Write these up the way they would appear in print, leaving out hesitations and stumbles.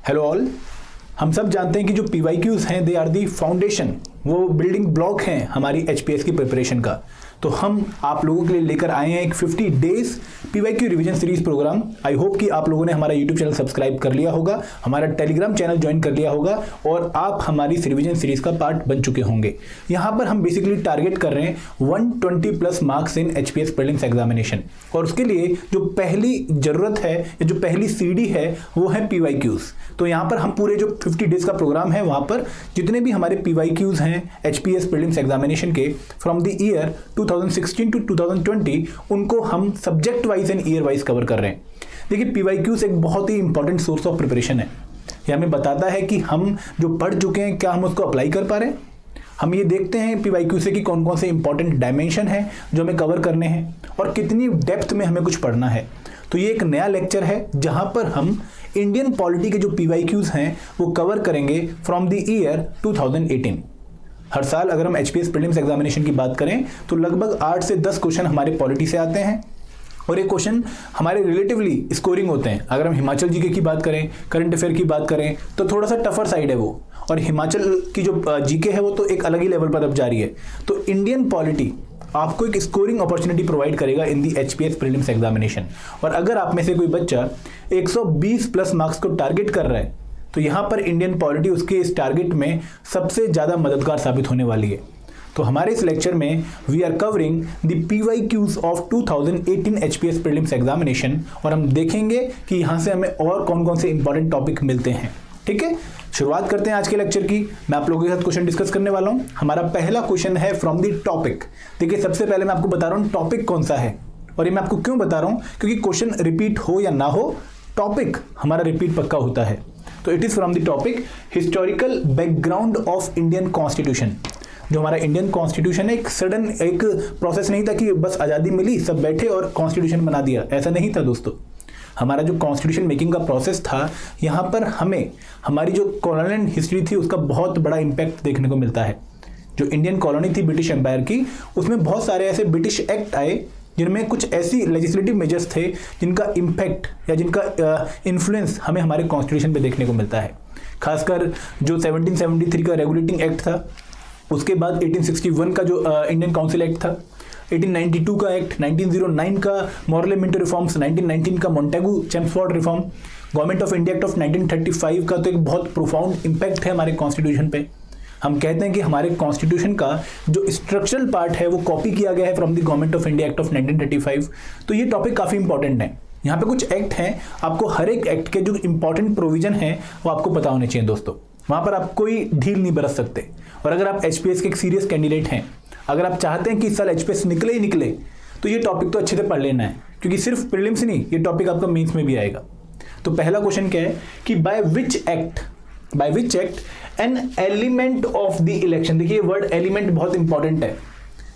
Hello all. हम सब जानते हैं कि जो PYQs हैं दे आर दी फाउंडेशन, वो बिल्डिंग ब्लॉक हैं हमारी HPS की प्रिपरेशन का। तो हम आप लोगों के लिए लेकर आए हैं एक 50 days PYQ revision series program. I hope कि आप लोगों ने हमारा यूट्यूब चैनल सब्सक्राइब कर लिया होगा, हमारा टेलीग्राम चैनल ज्वाइन कर लिया होगा और आप हमारी इस रिवीजन सीरीज का पार्ट बन चुके होंगे। यहाँ पर हम बेसिकली टारगेट कर रहे हैं 120 plus marks in HPS prelims examination, और उसके लिए जो पहली जरूरत है या जो पहली सीढ़ी है वो है PYQs। तो यहाँ पर हम पूरे जो 50 डेज का प्रोग्राम है वहाँ पर जितने भी हमारे PYQs हैं HPS प्रीलिम्स एग्जामिनेशन के फ्रॉम द ईयर 2016 टू 2020, उनको हम subject wise and year wise cover कर रहे हैं। देखिए, PYQs एक बहुत ही इंपॉर्टेंट सोर्स ऑफ प्रिपरेशन है। ये हमें बताता है कि हम जो पढ़ चुके हैं क्या हम उसको अप्लाई कर पा रहे हैं। हम ये देखते हैं PYQ से कि कौन कौन से इंपॉर्टेंट डायमेंशन है जो हमें कवर करने हैं और कितनी डेप्थ में हमें कुछ पढ़ना है। तो ये एक नया लेक्चर है जहां पर हम इंडियन पॉलिटी के जो PYQs हैं वो कवर करेंगे फ्रॉम द ईयर 2018। हर साल अगर हम HPS प्रीलिम्स एग्जामिनेशन की बात करें तो लगभग 8 से 10 क्वेश्चन हमारे पॉलिटी से आते हैं और ये क्वेश्चन हमारे रिलेटिवली स्कोरिंग होते हैं। अगर हम हिमाचल जीके की बात करें, करंट अफेयर की बात करें तो थोड़ा सा टफर साइड है वो, और हिमाचल की जो जीके है वो तो एक अलग ही लेवल पर अब जा रही है। तो इंडियन पॉलिटी आपको एक स्कोरिंग अपॉर्चुनिटी प्रोवाइड करेगा इन दी HPS प्रीलिम्स एग्जामिनेशन। और अगर आप में से कोई बच्चा 120 प्लस मार्क्स को टारगेट कर रहा है तो यहाँ पर इंडियन पॉलिटी उसके इस टारगेट में सबसे ज़्यादा मददगार साबित होने वाली है। तो हमारे इस लेक्चर में we are covering the PYQs of 2018 HPS prelims examination, और हम देखेंगे कि यहाँ से हमें और कौन कौन से इंपॉर्टेंट टॉपिक मिलते हैं। ठीक है, शुरुआत करते हैं आज के लेक्चर की। मैं आप लोगों के साथ क्वेश्चन डिस्कस करने वाला हूँ। हमारा पहला क्वेश्चन है फ्रॉम द टॉपिक। देखिए, सबसे पहले मैं आपको बता रहा हूँ टॉपिक कौन सा है, और ये मैं आपको क्यों बता रहा हूँ, क्योंकि क्वेश्चन रिपीट हो या ना हो, टॉपिक हमारा रिपीट पक्का होता है। तो it is from the topic historical background of Indian constitution. जो हमारा इंडियन कॉन्स्टिट्यूशन है, एक सडन एक प्रोसेस नहीं था कि बस आज़ादी मिली सब बैठे और कॉन्स्टिट्यूशन बना दिया, ऐसा नहीं था दोस्तों। हमारा जो कॉन्स्टिट्यूशन मेकिंग का प्रोसेस था, यहाँ पर हमें हमारी जो कॉलोनियल हिस्ट्री थी उसका बहुत बड़ा इम्पैक्ट देखने को मिलता है। जो इंडियन कॉलोनी थी ब्रिटिश एम्पायर की, उसमें बहुत सारे ऐसे ब्रिटिश एक्ट आए जिनमें कुछ ऐसी लेजिस्लेटिव मेजर्स थे जिनका इम्पैक्ट या जिनका इन्फ्लुएंस हमें हमारे कॉन्स्टिट्यूशन पे देखने को मिलता है। खासकर जो 1773 का रेगुलेटिंग एक्ट था, उसके बाद 1861 का जो इंडियन काउंसिल एक्ट था, 1892 का एक्ट, 1909 का मॉरले मिंटो रिफॉर्म्स, 1919 का Montagu Chelmsford reform, government of India act of 1935 का तो एक बहुत प्रोफाउंड इम्पैक्ट है हमारे कॉन्स्टिट्यूशन पे। हम कहते हैं कि हमारे कॉन्स्टिट्यूशन का जो स्ट्रक्चरल पार्ट है वो कॉपी किया गया है from the government of India act of 1935। तो ये टॉपिक काफ़ी इंपॉर्टेंट है। यहाँ पे कुछ एक्ट हैं, आपको हर एक एक्ट के जो इंपॉर्टेंट प्रोविजन है वो आपको पता होने चाहिए दोस्तों। वहाँ पर आप कोई ढील नहीं बरत सकते। और अगर आप HPS के एक सीरियस कैंडिडेट हैं, अगर आप चाहते हैं कि इस साल HPS निकले ही निकले, तो ये टॉपिक तो अच्छे से पढ़ लेना है, क्योंकि सिर्फ प्रीलिम्स नहीं, ये टॉपिक आपका मेंस में भी आएगा। तो पहला क्वेश्चन क्या है कि by which act an element of the election. देखिए, वर्ड एलिमेंट बहुत इंपॉर्टेंट है।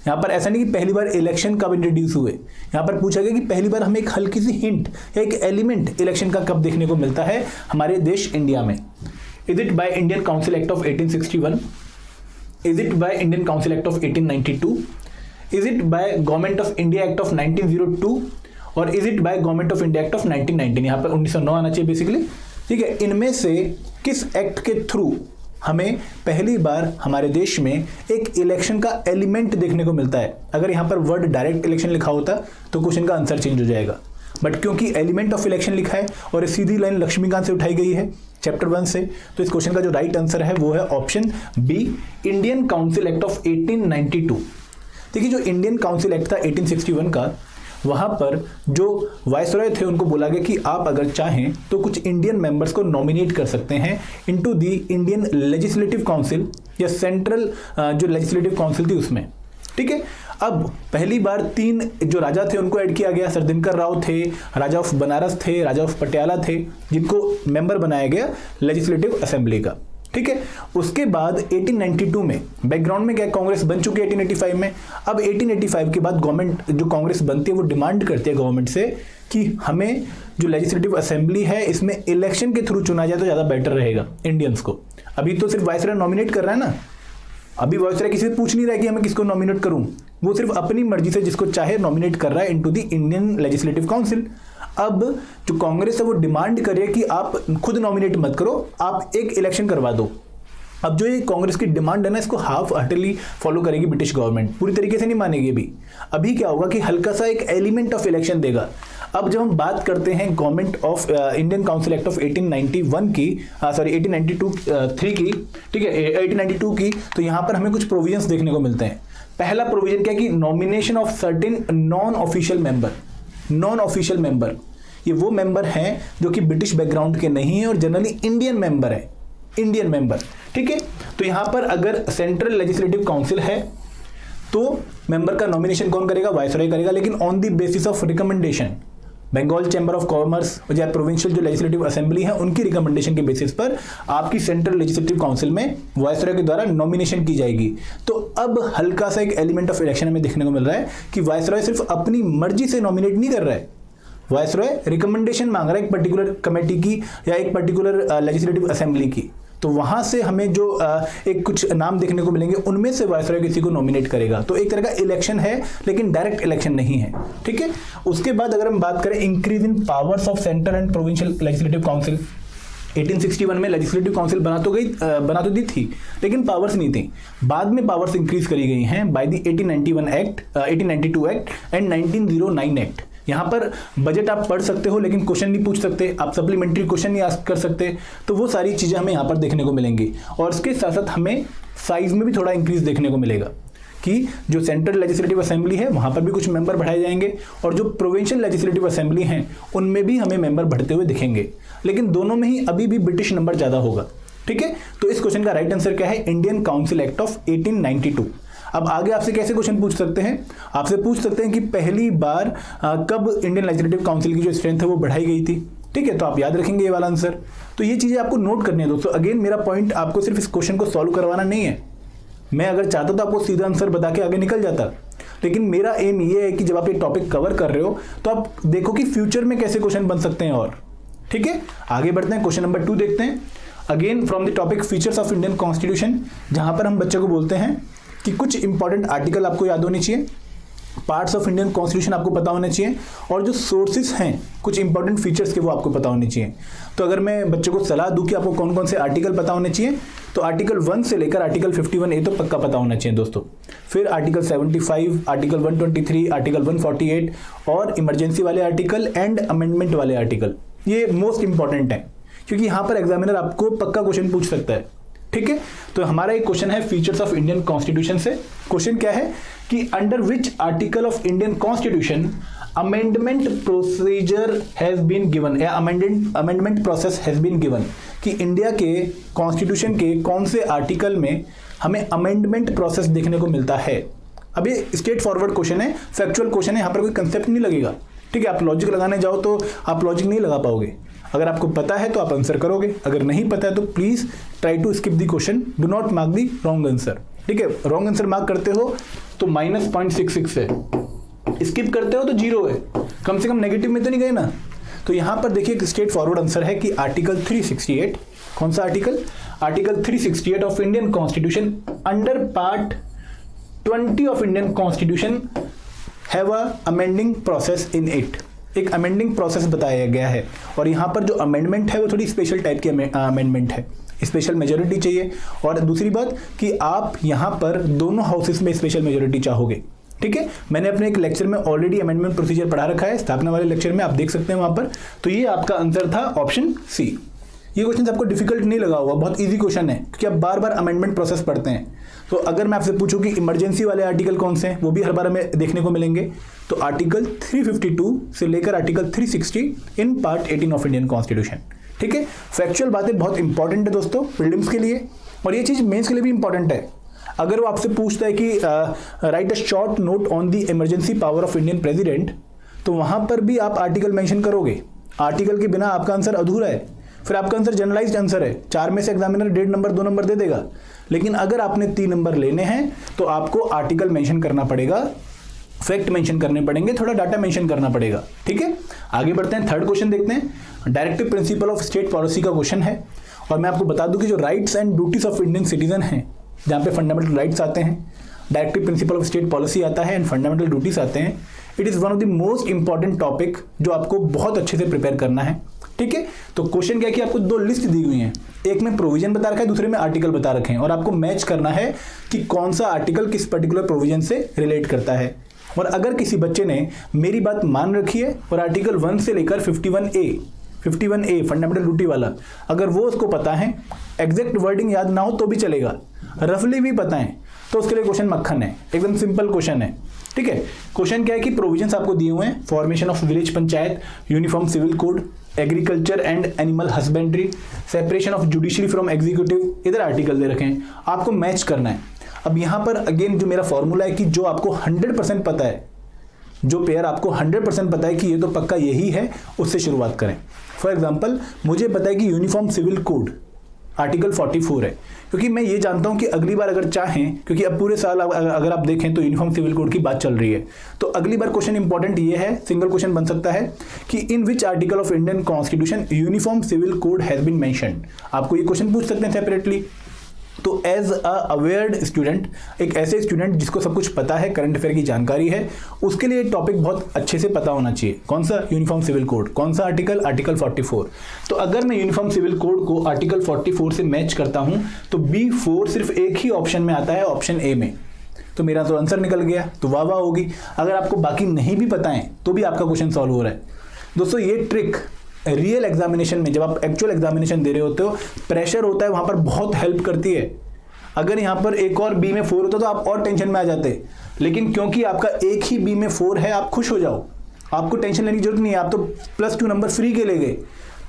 यहाँ पर ऐसा नहीं कि पहली बार इलेक्शन कब इंट्रोड्यूस हुए, यहाँ पर पूछा गया कि पहली बार हमें एक हल्की सी हिंट या एक एलिमेंट इलेक्शन का कब देखने को मिलता है हमारे देश इंडिया में। Is it by Indian council act of 1861? Is it by Indian council act of 1892? Is it by government of India act of 1902? और is it by government of India act of 1919? यहाँ पर 1909 आना चाहिए basically. ठीक है, इनमें से किस एक्ट के थ्रू हमें पहली बार हमारे देश में एक इलेक्शन का एलिमेंट देखने को मिलता है? अगर यहाँ पर वर्ड डायरेक्ट इलेक्शन लिखा होता तो क्वेश्चन का आंसर चेंज हो जाएगा, बट क्योंकि एलिमेंट ऑफ इलेक्शन लिखा है और ये सीधी लाइन लक्ष्मीकांत से उठाई गई है चैप्टर 1 से, तो इस क्वेश्चन का जो राइट आंसर है वो है option B, Indian council act of 1892। देखिए, जो इंडियन काउंसिल एक्ट था 1861 का, वहाँ पर जो वायसरॉय थे उनको बोला गया कि आप अगर चाहें तो कुछ इंडियन मेंबर्स को नॉमिनेट कर सकते हैं into the Indian legislative council या सेंट्रल जो लेजिस्लेटिव काउंसिल थी उसमें। ठीक है, अब पहली बार 3 जो राजा थे उनको ऐड किया गया। सर दिनकर राव थे, राजा ऑफ बनारस थे, राजा ऑफ पटियाला थे, जिनको मेंबर बनाया गया लेजिस्लेटिव असेंबली का। ठीक है, उसके बाद 1892 में बैकग्राउंड में क्या कांग्रेस बन चुकी है 1885 में। अब 1885 के बाद गवर्नमेंट जो कांग्रेस बनती है वो डिमांड करती है गवर्नमेंट से कि हमें जो लेजिस्लेटिव असेंबली है इसमें इलेक्शन के थ्रू चुना जाए तो ज़्यादा बेटर रहेगा इंडियंस को। अभी तो सिर्फ वायसरॉय नॉमिनेट कर रहा है ना, अभी वायसरॉय किसी से पूछ नहीं रहा है कि हमें किसको नॉमिनेट करूं, वो सिर्फ अपनी मर्जी से जिसको चाहे नॉमिनेट कर रहा है into the Indian legislative council. अब जो कांग्रेस है वो डिमांड कर रही है कि आप खुद नॉमिनेट मत करो, आप एक इलेक्शन करवा दो। अब जो ये कांग्रेस की डिमांड है ना, इसको हाफ हार्टेडली फॉलो करेगी ब्रिटिश गवर्नमेंट, पूरी तरीके से नहीं मानेगी। अभी क्या होगा कि हल्का सा एक एलिमेंट ऑफ इलेक्शन देगा। अब जब हम बात करते हैं government of Indian council act of 1891 की, सॉरी 1892 की, ठीक है 1892 की, तो यहाँ पर हमें कुछ प्रोविजंस देखने को मिलते हैं। पहला प्रोविजन क्या है कि nomination of certain non official member. Non official member ये वो मेंबर हैं जो कि ब्रिटिश बैकग्राउंड के नहीं है और जनरली इंडियन मेंबर है, इंडियन मेंबर, ठीक है। तो यहां पर अगर सेंट्रल लेजिस्लेटिव काउंसिल है तो मेंबर का नॉमिनेशन कौन करेगा? वायसरॉय करेगा, लेकिन on the basis of recommendation Bengal chamber of commerce या प्रोविंशियल जो लेजिस्लेटिव असेंबली है उनकी रिकमेंडेशन के बेसिस पर आपकी सेंट्रल लेजिस्लेटिव काउंसिल में वायसरॉय के द्वारा नॉमिनेशन की जाएगी। तो अब हल्का सा एक एलिमेंट ऑफ इलेक्शन हमें देखने को मिल रहा है कि वायसरॉय सिर्फ अपनी मर्जी से नॉमिनेट नहीं कर रहा है, वायसरॉय रिकमेंडेशन मांग रहा है एक पर्टिकुलर कमेटी की या एक पर्टिकुलर लेजिस्लेटिव असेंबली की। तो वहां से हमें जो एक कुछ नाम देखने को मिलेंगे उनमें से वायसरॉय किसी को नॉमिनेट करेगा। तो एक तरह का इलेक्शन है लेकिन डायरेक्ट इलेक्शन नहीं है, ठीक है। उसके बाद अगर हम बात करें increase in powers of central and provincial legislative council, 1861 में लेजिस्लेटिव काउंसिल बना तो दी थी लेकिन पावर्स नहीं थी। बाद में पावर्स इंक्रीज करी गई हैं by the 1891 act, 1892 act and 1909 act. यहाँ पर बजट आप पढ़ सकते हो लेकिन क्वेश्चन नहीं पूछ सकते, आप सप्लीमेंट्री क्वेश्चन नहीं आस्क कर सकते। तो वो सारी चीज़ें हमें यहाँ पर देखने को मिलेंगी और इसके साथ साथ हमें साइज में भी थोड़ा इंक्रीज देखने को मिलेगा कि जो सेंट्रल लेजिस्लेटिव असेंबली है वहाँ पर भी कुछ मेंबर बढ़ाए जाएंगे और जो प्रोविंशियल लेजिस्लेटिव असेंबली हैं उनमें भी हमें मेंबर बढ़ते हुए दिखेंगे, लेकिन दोनों में ही अभी भी ब्रिटिश नंबर ज़्यादा होगा, ठीक है। तो इस क्वेश्चन का राइट आंसर क्या है? Indian council act of 1892। अब आगे आपसे कैसे क्वेश्चन पूछ सकते हैं? आपसे पूछ सकते हैं कि पहली बार कब इंडियन लेजिस्लेटिव काउंसिल की जो स्ट्रेंथ है वो बढ़ाई गई थी, ठीक है। तो आप याद रखेंगे ये वाला आंसर। तो ये चीज़ें आपको नोट करनी है दोस्तों। अगेन मेरा पॉइंट आपको सिर्फ इस क्वेश्चन को सॉल्व करवाना नहीं है, मैं अगर चाहता तो आपको सीधा आंसर बता के आगे निकल जाता, लेकिन मेरा एम ये है कि जब आप ये टॉपिक कवर कर रहे हो तो आप देखो कि फ्यूचर में कैसे क्वेश्चन बन सकते हैं और, ठीक है। आगे बढ़ते हैं, क्वेश्चन नंबर 2 देखते हैं। Again from the topic features of Indian constitution, जहां पर हम बच्चों को बोलते हैं कि कुछ इंपॉर्टेंट आर्टिकल आपको याद होने चाहिए, पार्ट्स ऑफ इंडियन कॉन्स्टिट्यूशन आपको पता होने चाहिए और जो सोर्सेज हैं कुछ इंपॉर्टेंट फीचर्स के वो आपको पता होने चाहिए। तो अगर मैं बच्चों को सलाह दूं कि आपको कौन कौन से आर्टिकल पता होने चाहिए, तो आर्टिकल 1 से लेकर आर्टिकल 51A तो पक्का पता होना चाहिए दोस्तों। फिर आर्टिकल 75, आर्टिकल 123, आर्टिकल 148 और इमरजेंसी वाले आर्टिकल एंड अमेंडमेंट वाले आर्टिकल, ये मोस्ट इंपॉर्टेंट है क्योंकि यहाँ पर एग्जामिनर आपको पक्का क्वेश्चन पूछ सकता है, ठीक है। तो हमारा एक क्वेश्चन है फीचर्स ऑफ इंडियन कॉन्स्टिट्यूशन से। क्वेश्चन क्या है कि under which article of Indian constitution amendment procedure has been given या amendment process has been given, कि इंडिया के कॉन्स्टिट्यूशन के कौन से आर्टिकल में हमें अमेंडमेंट प्रोसेस देखने को मिलता है। अब ये स्ट्रेट फॉरवर्ड क्वेश्चन है, फैक्चुअल क्वेश्चन है, यहाँ पर कोई कंसेप्ट नहीं लगेगा, ठीक है। आप लॉजिक लगाने जाओ तो आप लॉजिक नहीं लगा पाओगे। अगर आपको पता है तो आप आंसर करोगे, अगर नहीं पता है तो please try to skip the question, do not mark the wrong answer, ठीक है। रॉन्ग आंसर मार्क करते हो तो -0.66 है, स्किप करते हो तो 0 है, कम से कम नेगेटिव में तो नहीं गए ना। तो यहां पर देखिए स्ट्रेट फॉरवर्ड आंसर है कि आर्टिकल 368, कौन सा article? Article 368 of Indian constitution under part 20 of Indian constitution have a amending process in it. एक अमेंडिंग प्रोसेस बताया गया है और यहाँ पर जो अमेंडमेंट है वो थोड़ी स्पेशल टाइप की अमेंडमेंट है, स्पेशल मेजोरिटी चाहिए। और दूसरी बात कि आप यहाँ पर दोनों हाउसेस में स्पेशल मेजोरिटी चाहोगे, ठीक है। मैंने अपने एक लेक्चर में ऑलरेडी अमेंडमेंट प्रोसीजर पढ़ा रखा है, स्थापना वाले लेक्चर में, आप देख सकते हैं वहाँ पर। तो ये आपका आंसर था ऑप्शन सी। ये क्वेश्चन आपको डिफिकल्ट नहीं लगा होगा, बहुत इजी क्वेश्चन है क्योंकि आप बार बार अमेंडमेंट प्रोसेस पढ़ते हैं। तो अगर मैं आपसे पूछूं कि इमरजेंसी वाले आर्टिकल कौन से हैं, वो भी हर बार हमें देखने को मिलेंगे। तो आर्टिकल 352 से लेकर article 360 in part 18 of Indian constitution, ठीक है। फैक्चुअल बातें बहुत इंपॉर्टेंट है दोस्तों प्रीलिम्स के लिए, और ये चीज़ मेंस के लिए भी इंपॉर्टेंट है। अगर वो आपसे पूछता है कि right a short note on the emergency power of Indian president, तो वहाँ पर भी आप आर्टिकल मेंशन करोगे। आर्टिकल के बिना आपका आंसर अधूरा है, फिर आपका आंसर जनरलाइज्ड आंसर है। 4 में से एग्जामिनर 1.5 नंबर 2 नंबर दे देगा, लेकिन अगर आपने 3 नंबर लेने हैं तो आपको आर्टिकल मेंशन करना पड़ेगा, फैक्ट मेंशन करने पड़ेंगे, थोड़ा डाटा मेंशन करना पड़ेगा, ठीक है। आगे बढ़ते हैं, थर्ड क्वेश्चन देखते हैं। Directive principle of state policy का क्वेश्चन है और मैं आपको बता दूं कि जो rights and duties of Indian citizen हैं, जहाँ पे फंडामेंटल राइट्स आते हैं, directive principle of state policy आता है एंड फंडामेंटल ड्यूटीज आते हैं, it is one of the most important topic जो आपको बहुत अच्छे से प्रिपेयर करना है। ठीक है, तो क्वेश्चन क्या है कि आपको दो लिस्ट दी हुई हैं, एक में प्रोविजन बता रखा है, दूसरे में आर्टिकल बता रखे हैं, और आपको मैच करना है कि कौन सा आर्टिकल किस पर्टिकुलर प्रोविजन से रिलेट करता है। और अगर किसी बच्चे ने मेरी बात मान रखी है और आर्टिकल 1 से लेकर 51A फंडामेंटल ड्यूटी वाला, अगर वो उसको पता है, एग्जैक्ट वर्डिंग याद ना हो तो भी चलेगा, रफली भी पता है, तो उसके लिए क्वेश्चन मक्खन है, एकदम सिंपल क्वेश्चन है। ठीक है, क्वेश्चन क्या है कि प्रोविजंस आपको दिए हुए हैं, formation of village panchayat, uniform civil code, agriculture and animal husbandry, separation of judiciary from executive, इधर आर्टिकल दे रखे हैं, आपको मैच करना है। अब यहाँ पर अगेन जो मेरा फॉर्मूला है कि जो आपको 100% पता है, जो पेयर आपको 100% पता है कि ये तो पक्का यही है, उससे शुरुआत करें। फॉर एग्जाम्पल मुझे पता है कि यूनिफॉर्म सिविल कोड आर्टिकल 44 है, क्योंकि मैं ये जानता हूं कि अगली बार अगर चाहें, क्योंकि अब पूरे साल अगर आप देखें तो यूनिफॉर्म सिविल कोड की बात चल रही है, तो अगली बार क्वेश्चन इंपॉर्टेंट ये है, सिंगल क्वेश्चन बन सकता है कि in which article of Indian constitution uniform civil code has been mentioned. आपको ये क्वेश्चन पूछ सकते हैं सेपरेटली। तो एज अ अवेयर्ड स्टूडेंट, एक ऐसे स्टूडेंट जिसको सब कुछ पता है, करंट अफेयर की जानकारी है, उसके लिए टॉपिक बहुत अच्छे से पता होना चाहिए। कौन सा? Uniform civil code. कौन सा आर्टिकल? आर्टिकल 44। तो अगर मैं यूनिफॉर्म सिविल कोड को आर्टिकल 44 से मैच करता हूं तो B4 सिर्फ एक ही ऑप्शन में आता है, ऑप्शन ए में, तो मेरा तो आंसर निकल गया, तो वाह वाह होगी। अगर आपको बाकी नहीं भी पता है तो भी आपका क्वेश्चन सॉल्व हो रहा है। दोस्तों ये ट्रिक रियल एग्जामिनेशन में, जब आप एक्चुअल एग्जामिनेशन दे रहे होते हो, प्रेशर होता है, वहां पर बहुत हेल्प करती है। अगर यहां पर एक और B में 4 होता तो आप और टेंशन में आ जाते, लेकिन क्योंकि आपका एक ही B में 4 है, आप खुश हो जाओ, आपको टेंशन लेने की जरूरत नहीं है, आप तो +2 नंबर फ्री के ले गए।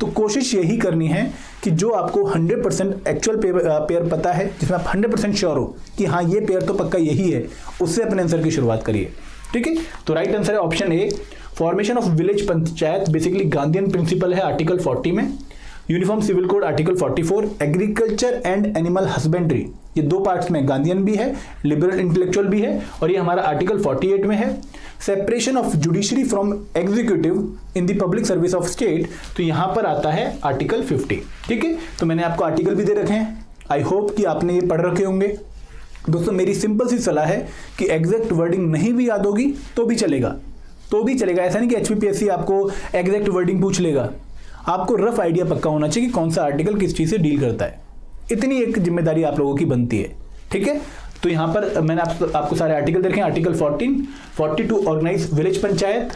तो कोशिश यही करनी है कि जो आपको 100% एक्चुअल पेयर पता है, जिसमें आप 100% श्योर हो कि हाँ ये पेयर तो पक्का यही है, उससे अपने आंसर की शुरुआत करिए। ठीक है, तो राइट आंसर है option A, formation of village panchayat basically Gandhian principle है आर्टिकल 40 में, uniform civil code article 44, agriculture and animal husbandry, ये दो पार्ट्स में गांधीयन भी है, लिबरल इंटेलेक्चुअल भी है, और ये हमारा आर्टिकल 48 में है। Separation of judiciary from executive in the public service of state, तो यहां पर आता है आर्टिकल 50। ठीक है, तो मैंने आपको आर्टिकल भी दे रखे हैं, आई होप कि आपने ये पढ़ रखे होंगे। दोस्तों मेरी सिंपल सी सलाह है कि एग्जैक्ट वर्डिंग नहीं भी याद होगी तो भी चलेगा, ऐसा नहीं कि HPPSC आपको एग्जैक्ट वर्डिंग पूछ लेगा, आपको रफ आइडिया पक्का होना चाहिए कि कौन सा आर्टिकल किस चीज से डील करता है, इतनी एक जिम्मेदारी आप लोगों की बनती है। ठीक है, तो यहां पर मैंने आपको सारे आर्टिकल देखे, आर्टिकल 14, 42 ऑर्गेनाइज विलेज पंचायत,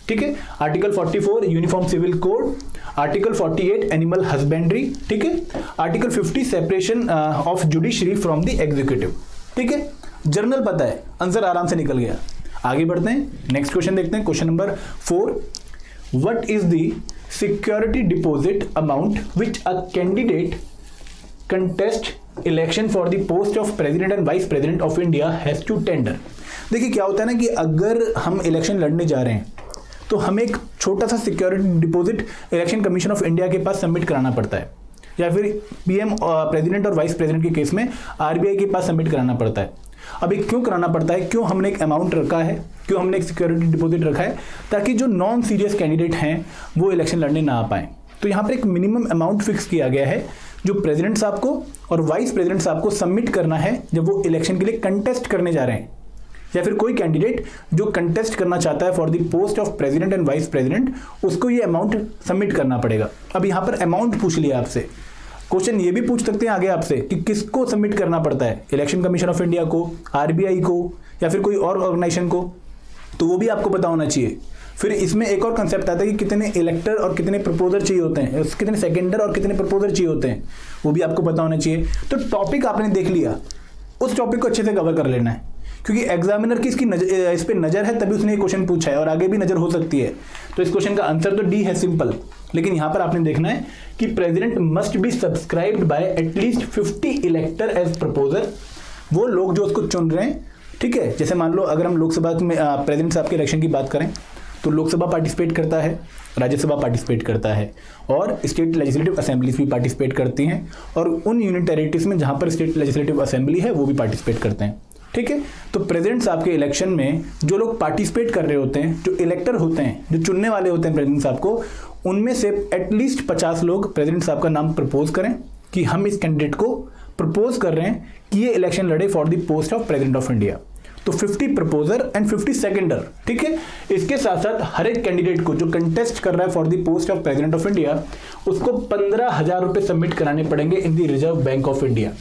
ठीक है, article 44 uniform civil code, article 48 animal husbandry, ठीक है, article 50 separation of judiciary from the executive. ठीक है, जर्नल पता है, आंसर आराम से निकल गया। आगे बढ़ते हैं, नेक्स्ट क्वेश्चन देखते हैं, question number 4, what is the security deposit amount which a candidate contest election for the post of president and vice president of India has to tender. देखिए क्या होता है ना कि अगर हम इलेक्शन लड़ने जा रहे हैं तो हमें एक छोटा सा security deposit election commission of India के पास सबमिट कराना पड़ता है, या फिर PM प्रेसिडेंट और वाइस प्रेसिडेंट के केस में RBI के पास सबमिट कराना पड़ता है। अब एक क्यों कराना पड़ता है, क्यों हमने एक अमाउंट रखा है, क्यों हमने एक सिक्योरिटी डिपॉजिट रखा है, ताकि जो नॉन सीरियस कैंडिडेट हैं वो इलेक्शन लड़ने ना आ पाए। तो यहाँ पर एक मिनिमम अमाउंट फिक्स किया गया है जो प्रेसिडेंट साहब को और वाइस प्रेसिडेंट साहब को सबमिट करना है जब वो इलेक्शन के लिए कंटेस्ट करने जा रहे हैं, या फिर कोई कैंडिडेट जो कंटेस्ट करना चाहता है for the post of president and vice president, उसको ये अमाउंट सबमिट करना पड़ेगा। अब यहाँ पर अमाउंट पूछ लिया आपसे, क्वेश्चन ये भी पूछ सकते हैं आगे आपसे कि किसको सबमिट करना पड़ता है, इलेक्शन कमीशन ऑफ इंडिया को, RBI को, या फिर कोई और ऑर्गेनाइजेशन को, तो वो भी आपको पता होना चाहिए। फिर इसमें एक और कंसेप्ट आता है कि कितने इलेक्टर और कितने प्रपोजर चाहिए होते हैं, कितने सेकेंडर और कितने प्रपोजर चाहिए होते हैं, वो भी आपको पता होना चाहिए। तो टॉपिक आपने देख लिया, उस टॉपिक को अच्छे से कवर कर लेना है, क्योंकि एग्जामिनर की इस पे नजर है तभी उसने ये क्वेश्चन पूछा है, और आगे भी नजर हो सकती है। तो इस क्वेश्चन का आंसर तो D है, सिंपल, लेकिन यहां पर आपने देखना है कि president must be subscribed by at least 50 elector as proposer, वो लोग जो उसको चुन रहे हैं। ठीक है, जैसे मान लो अगर हम लोकसभा में प्रेसिडेंट साहब के इलेक्शन की बात करें तो लोकसभा पार्टिसिपेट करता है, राज्यसभा पार्टिसिपेट करता है, और स्टेट लेजिस्लेटिव असेंबलीज भी पार्टिसिपेट करती हैं, और उन यूनियन टेरिटरीज में जहां पर स्टेट लेजिस्लेटिव असेंबली है वो भी पार्टिसिपेट करते हैं। ठीक है, तो प्रेसिडेंट साहब के इलेक्शन में जो लोग पार्टिसिपेट कर रहे होते हैं, जो इलेक्टर होते हैं, जो चुनने वाले होते हैं प्रेसिडेंट साहब को, उनमें से एटलीस्ट 50 लोग प्रेसिडेंट साहब का नाम प्रपोज करें कि हम इस कैंडिडेट को प्रपोज कर रहे हैं कि ये इलेक्शन लड़े for the post of president of India. तो 50 प्रपोजर एंड 50 सेकेंडर, ठीक है। इसके साथ साथ हर एक कैंडिडेट को जो कंटेस्ट कर रहा है for the post of president of India, उसको 15,000 रुपए सबमिट कराने पड़ेंगे in the reserve bank of India.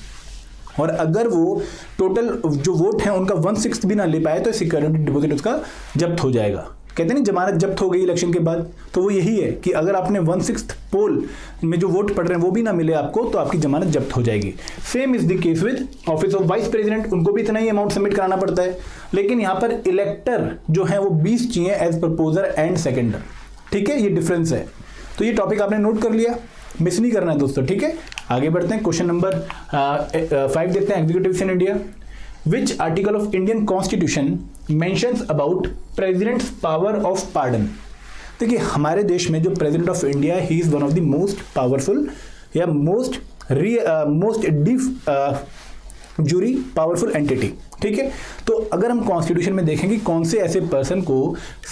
और अगर वो टोटल जो वोट है उनका 1/6 भी ना ले पाए तो सिक्योरिटी डिपॉजिट उसका जब्त हो जाएगा। कहते नहीं जमानत जब्त हो गई इलेक्शन के बाद, तो वो यही है कि अगर आपने 1/6 पोल में जो वोट पड़ रहे हैं वो भी ना मिले आपको, तो आपकी जमानत जब्त हो जाएगी। Same is the case with office of vice president, उनको भी इतना ही अमाउंट सबमिट कराना पड़ता है, लेकिन यहाँ पर इलेक्टर जो है वो 20 चाहिए एज प्रपोजर एंड सेकेंडर, ठीक है, ये डिफरेंस है। तो ये टॉपिक आपने नोट कर लिया, मिस नहीं करना है दोस्तों, ठीक है। आगे बढ़ते हैं, क्वेश्चन नंबर 5 देखते हैं, executive in India. Which article of Indian Constitution mentions about President's power of pardon? देखिए हमारे देश में जो president of India he is one of the most powerful या मोस्ट जूरी पावरफुल एंटिटी, ठीक है। तो अगर हम कॉन्स्टिट्यूशन में देखेंगे कौन से ऐसे पर्सन को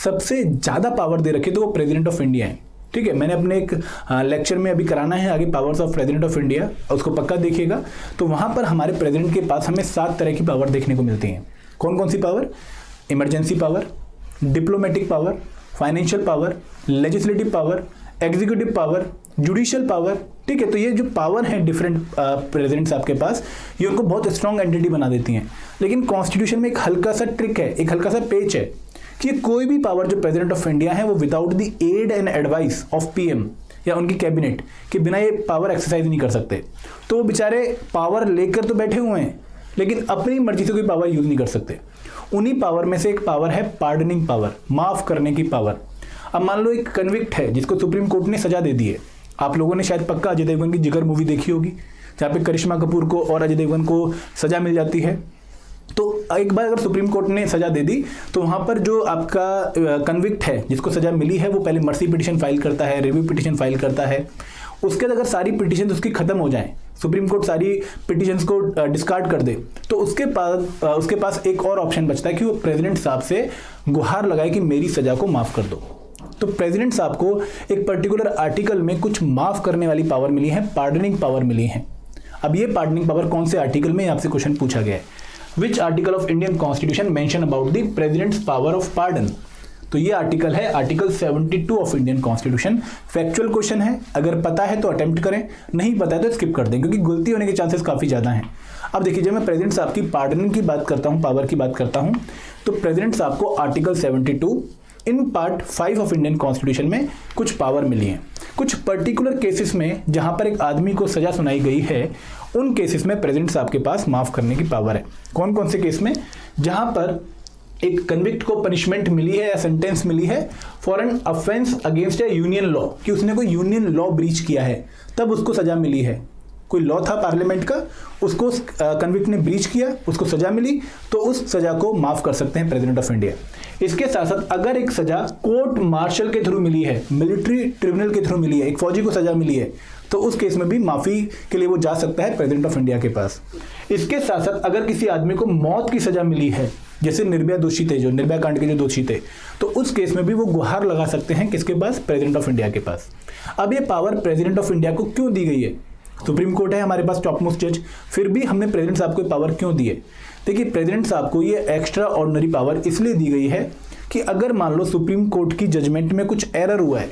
सबसे ज्यादा पावर दे रखी, तो वो प्रेसिडेंट ऑफ इंडिया है, ठीक है। मैंने अपने एक लेक्चर में अभी कराना है आगे powers of president of India, उसको पक्का देखिएगा। तो वहां पर हमारे प्रेसिडेंट के पास हमें 7 तरह की पावर देखने को मिलती हैं। कौन कौन सी power? Emergency power, diplomatic power, financial power, legislative power, executive power, judicial power, ठीक है। तो ये जो पावर है डिफरेंट प्रेसिडेंट्स आपके पास, ये उनको बहुत स्ट्रॉन्ग एंटिटी बना देती हैं। लेकिन कॉन्स्टिट्यूशन में एक हल्का सा ट्रिक है, एक हल्का सा पेच है कि कोई भी पावर जो प्रेसिडेंट ऑफ इंडिया है वो without the aid and advice of PM या उनकी कैबिनेट के बिना ये पावर एक्सरसाइज नहीं कर सकते। तो वो बेचारे पावर लेकर तो बैठे हुए हैं लेकिन अपनी मर्जी से कोई पावर यूज नहीं कर सकते। उन्हीं पावर में से एक पावर है पार्डनिंग पावर, माफ करने की पावर। अब मान लो एक कन्विक्ट है जिसको सुप्रीम कोर्ट ने सजा दे दी है। आप लोगों ने शायद पक्का अजय देवगन की जिगर मूवी देखी होगी, जहाँ पे करिश्मा कपूर को और अजय देवगन को सजा मिल जाती है। तो एक बार अगर सुप्रीम कोर्ट ने सजा दे दी तो वहां पर जो आपका कन्विक्ट है जिसको सजा मिली है वो पहले मर्सी पिटीशन फाइल करता है, रिव्यू पिटीशन फाइल करता है। उसके बाद अगर सारी पिटीशन उसकी खत्म हो जाए, सुप्रीम कोर्ट सारी पिटीशंस को डिस्कार्ड कर दे, तो उसके पास एक और ऑप्शन बचता है कि वो प्रेसिडेंट साहब से गुहार लगाए कि मेरी सजा को माफ कर दो। तो प्रेसिडेंट साहब को एक पर्टिकुलर आर्टिकल में कुछ माफ करने वाली पावर मिली है, पार्डनिंग पावर मिली है। अब ये पार्डनिंग पावर कौन से आर्टिकल में आपसे क्वेश्चन पूछा गया है, Which article of Indian Constitution mention about the President's power of pardon? तो ये आर्टिकल है article 72 of Indian constitution. Factual question है, अगर पता है तो अटेम्प्ट करें, नहीं पता है तो स्किप कर दें क्योंकि गलती होने के चांसेस काफ़ी ज़्यादा हैं। अब देखिए जब मैं प्रेसिडेंट साहब की पार्डनिंग की बात करता हूँ, पावर की बात करता हूँ, तो प्रेसिडेंट साहब को article 72 in part 5 of Indian constitution में कुछ पावर मिली है। कुछ पर्टिकुलर केसेस में जहां पर एक आदमी को सजा सुनाई गई है, उन केसेस में प्रेसिडेंट साहब के पास माफ करने की पावर है। कौन कौन से केस में? जहां पर एक कन्विक्ट को पनिशमेंट मिली है या सेंटेंस मिली है for an offence against A union law, कि उसने कोई यूनियन लॉ ब्रीच किया है, तब उसको सजा मिली है। कोई लॉ था पार्लियामेंट का, उसको कन्विक्ट ने ब्रीच किया, उसको सजा मिली, तो उस सजा को माफ कर सकते हैं प्रेसिडेंट ऑफ इंडिया। इसके साथ साथ अगर एक सजा कोर्ट मार्शल के थ्रू मिली है, मिलिट्री ट्रिब्यूनल के थ्रू मिली है, एक फौजी को सजा मिली है, तो उस केस में भी माफी के लिए वो जा सकता है प्रेसिडेंट ऑफ इंडिया के पास। इसके साथ साथ अगर किसी आदमी को मौत की सजा मिली है, जैसे निर्भया दोषी थे, जो निर्भया कांड के जो दोषी थे, तो उस केस में भी वो गुहार लगा सकते हैं किसके पास? प्रेसिडेंट ऑफ इंडिया के पास। अब ये पावर प्रेसिडेंट ऑफ इंडिया को क्यों दी गई है? सुप्रीम कोर्ट है हमारे पास टॉप मोस्ट जज, फिर भी हमने प्रेसिडेंट साहब को पावर क्यों दी है? देखिए प्रेसिडेंट साहब को ये एक्स्ट्रा ऑर्डिनरी पावर इसलिए दी गई है कि अगर मान लो सुप्रीम कोर्ट की जजमेंट में कुछ एरर हुआ है,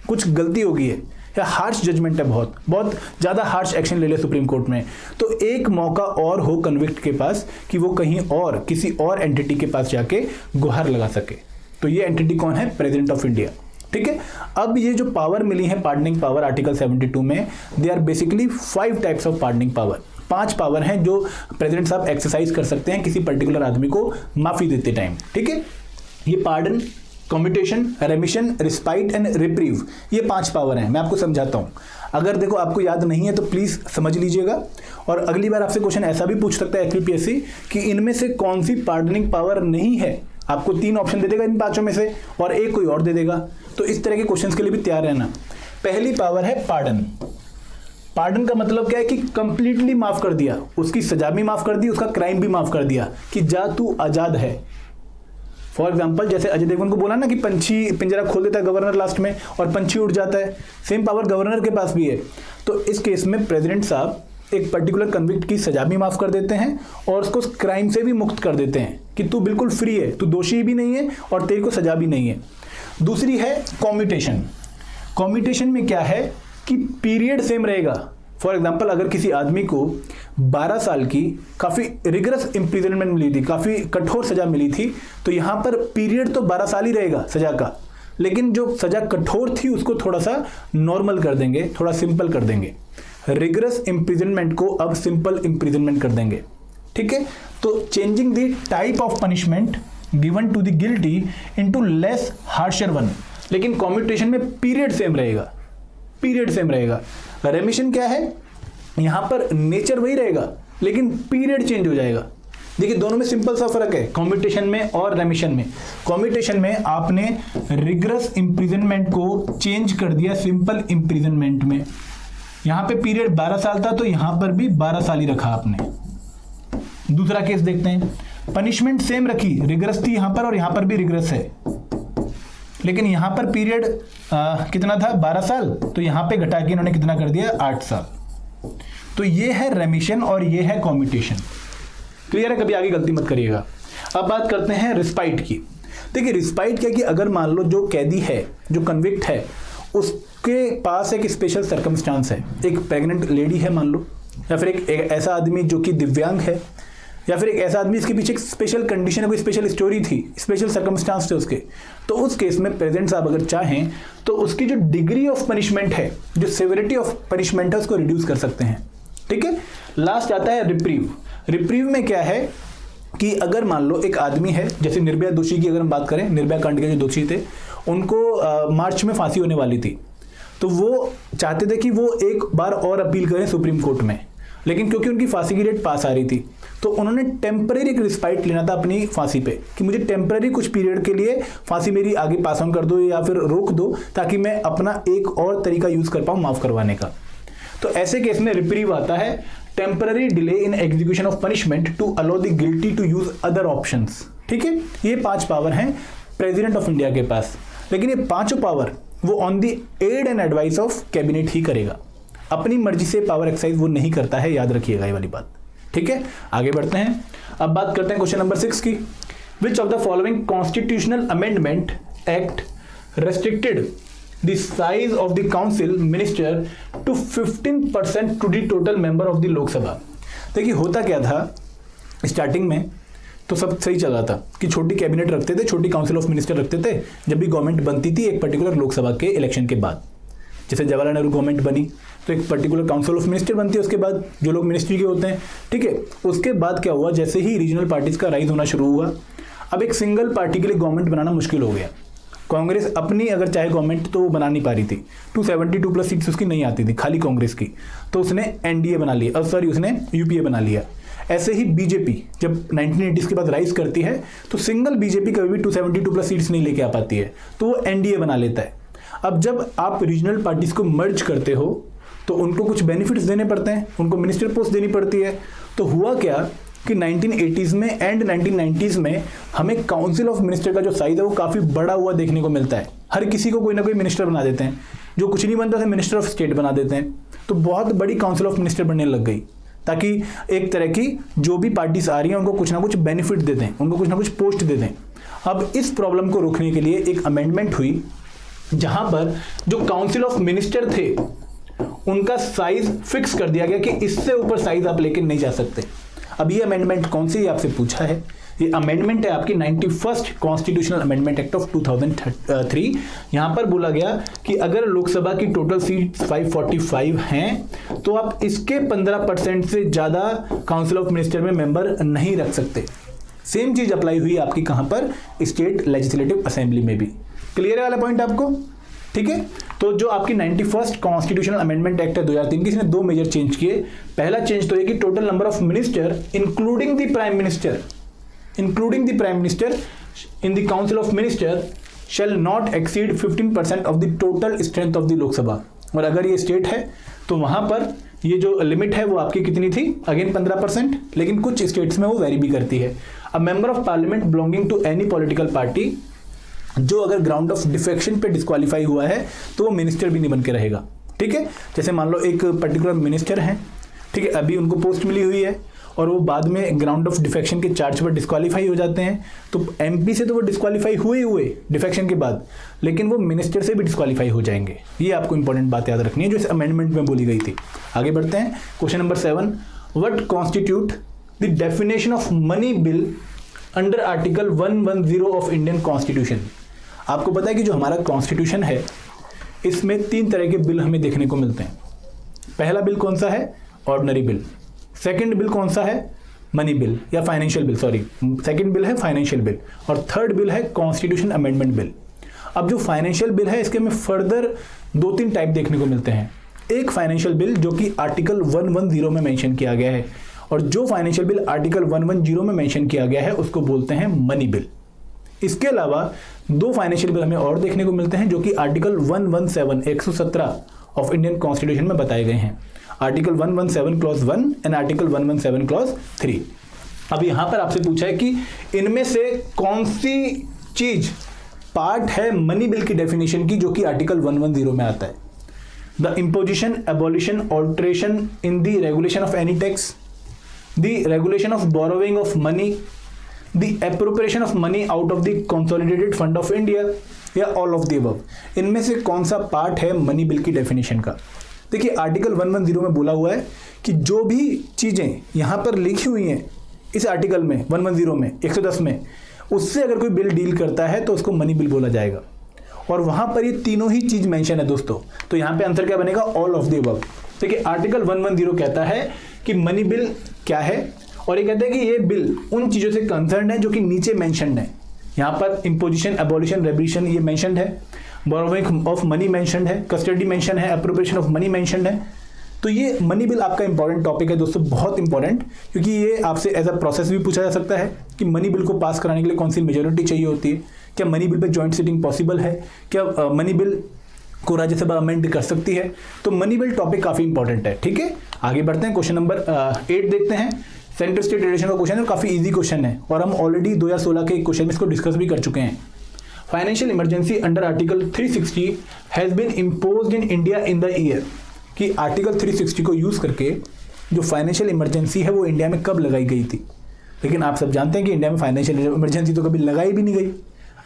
कुछ गलती हो गई है, या हार्श जजमेंट है, बहुत ज़्यादा हार्श एक्शन ले ले सुप्रीम कोर्ट में, तो एक मौका और हो कन्विक्ट के पास कि वो कहीं और किसी और एंटिटी के पास जाके गुहार लगा सके। तो ये एंटिटी कौन है? प्रेसिडेंट ऑफ इंडिया, ठीक है। अब ये जो पावर मिली है पार्डनिंग पावर आर्टिकल 72 में, they are basically 5 types of pardoning power. 5 power हैं जो प्रेसिडेंट साहब एक्सरसाइज कर सकते हैं किसी पर्टिकुलर आदमी को माफी देते टाइम, ठीक है। ये pardon, commutation, रेमिशन, respite and reprieve, ये 5 पावर हैं। मैं आपको समझाता हूँ, अगर देखो आपको याद नहीं है तो प्लीज समझ लीजिएगा, और अगली बार आपसे क्वेश्चन ऐसा भी पूछ सकता है एचपीपीएससी कि इनमें से कौन सी पार्डनिंग पावर नहीं है। आपको 3 ऑप्शन दे देगा इन 5 में से और एक कोई और दे देगा, तो इस तरह के क्वेश्चंस के लिए भी तैयार रहना। पहली पावर है पार्डन। पार्डन का मतलब क्या है कि कंप्लीटली माफ कर दिया, उसकी सजा भी माफ कर दी, उसका क्राइम भी माफ कर दिया कि जा तू आजाद है। फॉर एग्जाम्पल जैसे अजय देवगन को बोला ना कि पंछी पिंजरा खोल देता है गवर्नर लास्ट में और पंछी उड़ जाता है, सेम पावर गवर्नर के पास भी है। तो इस केस में प्रेसिडेंट साहब एक पर्टिकुलर कन्विक्ट की सजा भी माफ कर देते हैं और उसको क्राइम से भी मुक्त कर देते हैं कि तू बिल्कुल फ्री है, तू दोषी भी नहीं है और तेरे को सजा भी नहीं है। दूसरी है कॉम्यूटेशन। कॉम्यूटेशन में क्या है कि पीरियड सेम रहेगा। फॉर एग्जाम्पल, अगर किसी आदमी को 12 साल की काफ़ी रिगरस इम्प्रिजनमेंट मिली थी, काफ़ी कठोर सजा मिली थी, तो यहाँ पर पीरियड तो 12 साल ही रहेगा सजा का, लेकिन जो सजा कठोर थी उसको थोड़ा सा नॉर्मल कर देंगे, थोड़ा सिंपल कर देंगे। रिगरस इम्प्रिजनमेंट को अब सिंपल इम्प्रिजनमेंट कर देंगे। ठीक है, तो changing the type of punishment given to the guilty into less harsher one. लेकिन कॉम्यूटेशन में पीरियड सेम रहेगा, पीरियड सेम रहेगा। रेमिशन क्या है, यहां पर नेचर वही रहेगा लेकिन पीरियड चेंज हो जाएगा। देखिए दोनों में सिंपल सा फर्क है कॉम्यूटेशन में और रेमिशन में। कॉम्यूटेशन में आपने रिगरस इम्प्रिजनमेंट को चेंज कर दिया सिंपल इम्प्रिजनमेंट में। यहां पे पीरियड 12 साल था तो यहां पर भी 12 साल ही रखा आपने। दूसरा केस देखते हैं, पनिशमेंट सेम रखी, रिगरस थी यहां पर और यहां पर भी रिगरस है, लेकिन यहां पर पीरियड कितना था 12 साल, तो यहां पे घटा के इन्होंने कितना कर दिया 8 साल। तो ये है रेमिशन और ये है कॉम्यूटेशन। क्लियर है, कभी आगे गलती मत करिएगा। अब बात करते हैं रिस्पाइट की। देखिए रिस्पाइट क्या कि अगर मान लो जो कैदी है, जो कन्विक्ट है, उसके पास एक स्पेशल सर्कमस्टांस है, एक प्रेग्नेंट लेडी है मान लो, या फिर एक ऐसा आदमी जो कि दिव्यांग है, या फिर एक ऐसा आदमी इसके पीछे एक स्पेशल कंडीशन है, कोई स्पेशल स्टोरी थी, स्पेशल सर्कमस्टांस थे उसके, तो उस केस में प्रेजेंट साहब अगर चाहें तो उसकी जो डिग्री ऑफ पनिशमेंट है, जो सेवेरिटी ऑफ पनिशमेंट है, उसको रिड्यूस कर सकते हैं। ठीक है, लास्ट आता है रिप्रीव। रिप्रीव में क्या है कि अगर मान लो एक आदमी है, जैसे निर्भया दोषी की अगर हम बात करें, निर्भया कांड के जो दोषी थे उनको मार्च में फांसी होने वाली थी, तो वो चाहते थे कि वो एक बार और अपील करें सुप्रीम कोर्ट में, लेकिन क्योंकि उनकी फांसी की डेट पास आ रही थी तो उन्होंने टेम्पररी एक रिस्पाइट लेना था अपनी फांसी पे कि मुझे टेम्पररी कुछ पीरियड के लिए फांसी मेरी आगे पास ऑन कर दो या फिर रोक दो, ताकि मैं अपना एक और तरीका यूज कर पाऊं माफ करवाने का। तो ऐसे केस में रिप्रीव आता है, temporary delay in execution of punishment to allow the guilty to use other options. ठीक है, ये 5 पावर हैं प्रेसिडेंट ऑफ इंडिया के पास, लेकिन ये 5 पावर वो on the aid and advice of cabinet ही करेगा, अपनी मर्जी से पावर एक्सरसाइज वो नहीं करता है, याद रखिएगा ये वाली बात। ठीक है, आगे बढ़ते हैं। अब बात करते हैं क्वेश्चन नंबर 6 की। Which of the following constitutional amendment act restricted the size of the council minister to 15% to the total member of the Lok Sabha. देखिए होता क्या था, स्टार्टिंग में तो सब सही चल रहा था कि छोटी कैबिनेट रखते थे, छोटी काउंसिल ऑफ मिनिस्टर रखते थे जब भी गवर्नमेंट बनती थी एक पर्टिकुलर लोकसभा के इलेक्शन के बाद। जैसे जवाहरलाल नेहरू गवर्नमेंट बनी तो एक पर्टिकुलर काउंसिल ऑफ मिनिस्टर बनती है, उसके बाद जो लोग मिनिस्ट्री के होते हैं। ठीक है, उसके बाद क्या हुआ, जैसे ही रीजनल पार्टीज का राइज होना शुरू हुआ, अब एक सिंगल पार्टी के लिए गवर्नमेंट बनाना मुश्किल हो गया। कांग्रेस अपनी अगर चाहे गवर्नमेंट तो वो बना नहीं पा रही थी, 272 प्लस सीट्स उसकी नहीं आती थी खाली कांग्रेस की, तो उसने एनडीए बना लिया, सॉरी उसने यूपीए बना लिया। ऐसे ही बीजेपी जब 1980s के बाद राइज करती है तो सिंगल बीजेपी कभी भी 272 प्लस सीट्स नहीं लेके आ पाती है, तो वो एनडीए बना लेता है। अब जब आप रीजनल पार्टीज को मर्ज करते हो तो उनको कुछ बेनिफिट्स देने पड़ते हैं, उनको मिनिस्टर पोस्ट देनी पड़ती है। तो हुआ क्या कि 1980s में एंड 1990s में हमें काउंसिल ऑफ मिनिस्टर का जो साइज है वो काफ़ी बड़ा हुआ देखने को मिलता है। हर किसी को कोई ना कोई मिनिस्टर बना देते हैं, जो कुछ नहीं बनता था मिनिस्टर ऑफ स्टेट बना देते हैं। तो बहुत बड़ी काउंसिल ऑफ मिनिस्टर बनने लग गई, ताकि एक तरह की जो भी पार्टीज आ रही हैं उनको कुछ ना कुछ बेनिफिट दे दें, उनको कुछ ना कुछ पोस्ट दे दें। अब इस प्रॉब्लम को रोकने के लिए एक अमेंडमेंट हुई जहां पर जो काउंसिल ऑफ मिनिस्टर थे उनका साइज फिक्स कर दिया गया कि इससे ऊपर साइज आप लेके नहीं जा सकते। अब ये अमेंडमेंट कौन सी आपसे पूछा है, ये अमेंडमेंट है आपकी 91st constitutional amendment act of 2003। यहां पर बोला गया कि अगर लोकसभा की टोटल सीट 545 हैं तो आप इसके 15% से ज्यादा काउंसिल ऑफ मिनिस्टर में मेंबर नहीं रख सकते। सेम चीज अप्लाई हुई आपकी कहां पर, स्टेट लेजिस्लेटिव असेंबली में भी। क्लियर है वाला पॉइंट आपको? ठीक है, तो जो आपकी 91st कॉन्स्टिट्यूशनल अमेंडमेंट एक्ट है 2003 की, इसने 2 मेजर चेंज किए। पहला चेंज तो ये कि total number of minister including the prime minister in the council of minister shall not exceed 15% of the total strength of the Lok Sabha. और अगर ये स्टेट है तो वहां पर ये जो लिमिट है वो आपकी कितनी थी, अगेन 15%, लेकिन कुछ स्टेट्स में वो वेरी भी करती है। A member of parliament belonging to any political party जो अगर ग्राउंड ऑफ डिफेक्शन पे डिस्क्वालीफाई हुआ है तो वो मिनिस्टर भी नहीं बन के रहेगा। ठीक है, जैसे मान लो एक पर्टिकुलर मिनिस्टर है ठीक है, अभी उनको पोस्ट मिली हुई है और वो बाद में ग्राउंड ऑफ डिफेक्शन के चार्ज पर डिस्क्वालीफाई हो जाते हैं। तो एमपी से तो वो डिस्क्वालीफाई हुए डिफेक्शन के बाद, लेकिन वो मिनिस्टर से भी डिस्क्वालीफाई हो जाएंगे। ये आपको इंपॉर्टेंट बात याद रखनी है जो इस अमेंडमेंट में बोली गई थी। आगे बढ़ते हैं, question number 7, what constitute the definition of money bill under article 110 of Indian constitution. आपको पता है कि जो हमारा कॉन्स्टिट्यूशन है इसमें 3 तरह के बिल हमें देखने को मिलते हैं। पहला बिल कौन सा है? Ordinary bill. सेकंड बिल कौन सा है? मनी बिल या financial bill, sorry, second bill है फाइनेंशियल बिल और थर्ड बिल है कॉन्स्टिट्यूशन अमेंडमेंट बिल। अब जो फाइनेंशियल बिल है इसके में फर्दर 2-3 टाइप देखने को मिलते हैं। एक फाइनेंशियल बिल जो कि आर्टिकल 110 में मेंशन किया गया है, और जो फाइनेंशियल बिल आर्टिकल 110 में मेंशन किया गया है उसको बोलते हैं मनी बिल। इसके अलावा 2 फाइनेंशियल बिल हमें और देखने को मिलते हैं जो कि आर्टिकल 117 ऑफ इंडियन कॉन्स्टिट्यूशन में बताए गए हैं। Article 117 clause 1 and article 117 clause 3। अब यहां पर आपसे पूछा है कि इनमें से कौन सी चीज पार्ट है मनी बिल की डेफिनेशन की जो कि आर्टिकल 110 में आता है। The imposition, abolition, alteration in the regulation of any tax, the regulation of borrowing of money, the appropriation of money out of the consolidated fund of India, या all of the above. इनमें से कौन सा part है money bill की definition का? देखिए, article 110 में बोला हुआ है कि जो भी चीज़ें यहाँ पर लिखी हुई हैं इस आर्टिकल में 110 में 110 में, उससे अगर कोई बिल डील करता है तो उसको मनी बिल बोला जाएगा। और वहाँ पर ये तीनों ही चीज़ मेंशन है दोस्तों। तो यहाँ पे आंसर क्या बनेगा? All of the above. देखिए, आर्टिकल 110 कहता है कि मनी बिल क्या है, और ये कहता है कि ये बिल उन चीज़ों से कंसर्न है जो कि नीचे मैंशनड है। यहाँ पर इम्पोजिशन, एबॉलिशन, रेबिशन ये मैंशनड है, बोरोइंग ऑफ मनी मेंशनड है, कस्टडी मेंशन है, एप्रोप्रिएशन ऑफ मनी मेंशनड है। तो ये मनी बिल आपका इंपॉर्टेंट टॉपिक है दोस्तों, बहुत इंपॉर्टेंट, क्योंकि ये आपसे एज अ प्रोसेस भी पूछा जा सकता है कि मनी बिल को पास कराने के लिए कौन सी मेजोरिटी चाहिए होती है, क्या money bill pay joint sitting possible है, क्या मनी बिल को राज्यसभा अमेंड कर सकती है। तो मनी बिल टॉपिक काफ़ी इंपॉर्टेंट है। ठीक है, आगे बढ़ते हैं, क्वेश्चन नंबर 8 देखते हैं। सेंट्रल स्टेट रिलेशन का क्वेश्चन है, काफ़ी ईजी क्वेश्चन है और हम ऑलरेडी 2016 के क्वेश्चन में इसको डिस्कस भी कर चुके हैं। Financial emergency under article 360 has been imposed in India in the year, कि आर्टिकल 360 को यूज़ करके जो फाइनेंशियल इमरजेंसी है वो इंडिया में कब लगाई गई थी। लेकिन आप सब जानते हैं कि इंडिया में फाइनेंशियल इमरजेंसी तो कभी लगाई भी नहीं गई।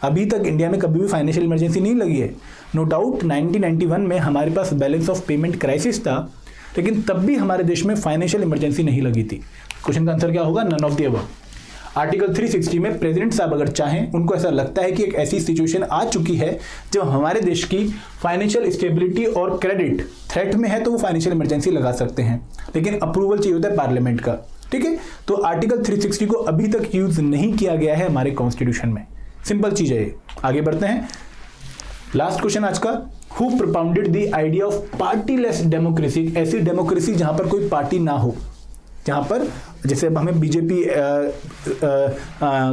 अभी तक इंडिया में कभी भी फाइनेंशियल इमरजेंसी नहीं लगी है। नो डाउट 1991 में हमारे पास बैलेंस ऑफ पेमेंट क्राइसिस था, लेकिन तब भी हमारे देश में फाइनेंशियल इमरजेंसी नहीं लगी थी। क्वेश्चन का आंसर क्या होगा? None of the above. Article 360 में प्रेसिडेंट साहब अगर चाहें, उनको ऐसा लगता है कि एक ऐसी सिचुएशन आ चुकी है जब हमारे देश की फाइनेंशियल स्टेबिलिटी और क्रेडिट थ्रेट में है, तो वो फाइनेंशियल इमरजेंसी लगा सकते हैं, लेकिन अप्रूवल चाहिए होता है पार्लियामेंट का। ठीक है, तो आर्टिकल 360 को अभी तक यूज नहीं किया गया है हमारे कॉन्स्टिट्यूशन में। सिंपल चीज है ये। आगे बढ़ते हैं, लास्ट क्वेश्चन आज का। Who propounded the idea of partyless democracy, ऐसी डेमोक्रेसी जहां पर कोई पार्टी ना हो, जहाँ पर जैसे अब हमें बीजेपी,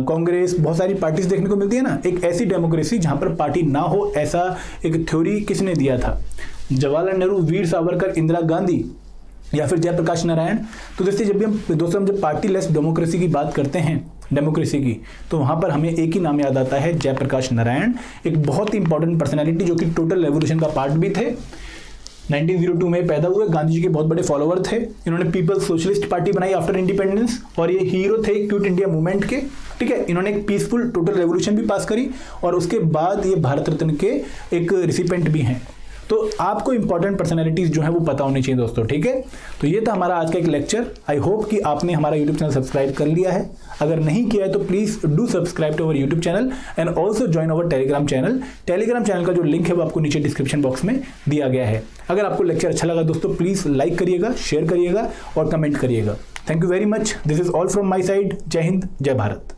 कांग्रेस, बहुत सारी पार्टीज देखने को मिलती है ना, एक ऐसी डेमोक्रेसी जहाँ पर पार्टी ना हो, ऐसा एक थ्योरी किसने दिया था? जवाहरलाल नेहरू, वीर सावरकर, इंदिरा गांधी या फिर जयप्रकाश नारायण। तो जैसे हम जब पार्टी लेस डेमोक्रेसी की बात करते हैं, डेमोक्रेसी की, तो वहाँ पर हमें एक ही नाम याद आता है, जयप्रकाश नारायण। एक बहुत ही इंपॉर्टेंट पर्सनैलिटी जो कि टोटल रेवोल्यूशन का पार्ट भी थे। 1902 में पैदा हुए, गांधी जी के बहुत बड़े फॉलोअर थे। इन्होंने पीपल्स सोशलिस्ट पार्टी बनाई आफ्टर इंडिपेंडेंस, और ये हीरो थे क्विट इंडिया मूवमेंट के। ठीक है, इन्होंने एक पीसफुल टोटल रेवोल्यूशन भी पास करी, और उसके बाद ये भारत रत्न के एक रिसिपेंट भी हैं। तो आपको इंपॉर्टेंट पर्सनैलिटीज जो है वो पता होनी चाहिए दोस्तों। ठीक है, तो ये था हमारा आज का एक लेक्चर। आई होप कि आपने हमारा यूट्यूब चैनल सब्सक्राइब कर लिया है। अगर नहीं किया है तो please do subscribe to our YouTube channel and also join our Telegram channel. Telegram channel का जो लिंक है वो आपको नीचे डिस्क्रिप्शन बॉक्स में दिया गया है। अगर आपको लेक्चर अच्छा लगा दोस्तों, प्लीज लाइक करिएगा, शेयर करिएगा और कमेंट करिएगा। Thank you very much. This is all from my side. जय हिंद, जय भारत।